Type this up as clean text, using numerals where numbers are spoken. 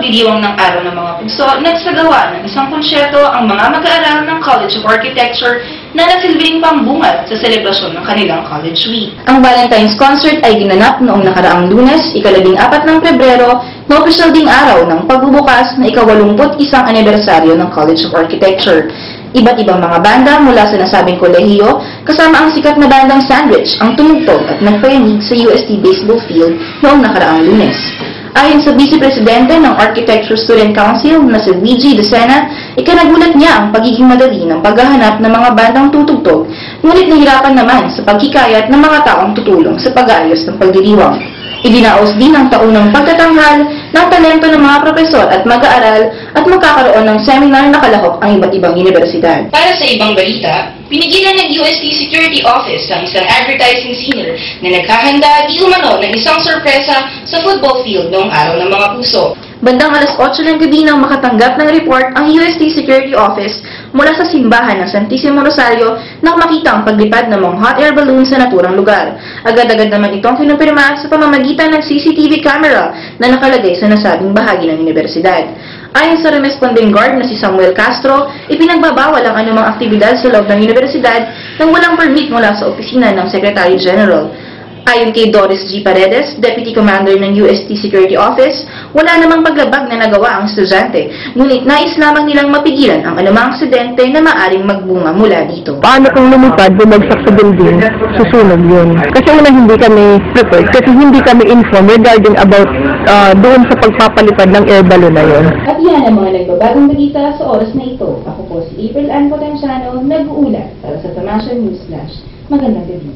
pagdiriwang ng Araw ng mga Puso, nagsagawa ng isang konsyerto ang mga mag-aaral ng College of Architecture na nasilbing pambungad sa selebrasyon ng kanilang College Week. Ang Valentine's Concert ay ginanap noong nakaraang Lunes, ika-14 ng Pebrero, na opisyal ding araw ng pagbubukas na ika-81 anibersaryo ng College of Architecture. Iba't ibang mga banda mula sa nasabing kolehiyo, kasama ang sikat na bandang Sandwich ang tumugtog at nagpayanig sa UST Baseball Field noong nakaraang Lunes. Ayon sa Vice Presidente ng Architecture Student Council na si Luigi Decena, ikanagulat niya ang pagiging madali ng paghahanap ng mga bandang tutugtog, ngunit nahirapan naman sa pagkikayat ng mga taong tutulong sa pag-aayos ng pagdiriwang. Idinaos din ang taunang pagtatanghal ng talento ng mga profesor at mag-aaral at magkakaroon ng seminar na kalahok ang iba't ibang universidad. Para sa ibang balita, pinigilan ng UST Security Office ang isang advertising singer na naghahanda di umano ng isang sorpresa sa football field noong Araw ng mga Puso. Bandang alas 8 ng gabi nang makatanggap ng report ang UST Security Office mula sa simbahan ng Santissimo Rosario nang makita ang paglipad ng mga hot air balloon sa naturang lugar. Agad-agad naman itong kinumpirma sa pamamagitan ng CCTV camera na nakalagay sa nasabing bahagi ng universidad. Ayon sa responding guard na si Samuel Castro, ipinagbabawal ang anumang aktibidad sa loob ng universidad nang walang permit mula sa opisina ng Secretary General. Ayon kay Doris G. Paredes, Deputy Commander ng UST Security Office, wala namang paglabag na nagawa ang estudyante, ngunit nais lamang nilang mapigilan ang anumang aksidente na maaring magbunga mula dito. Paano kung lumipad, bumagsak sa building, susunog yun? Kasi una hindi kami prepared, kasi hindi kami informed regarding about doon sa pagpapalipad ng air balloon na yun. At yan ang mga nagbabagong balita sa oras na ito. Ako po si April Ann Potenciano, nag-uulat para sa Tamasya News Flash. Magandang gabi.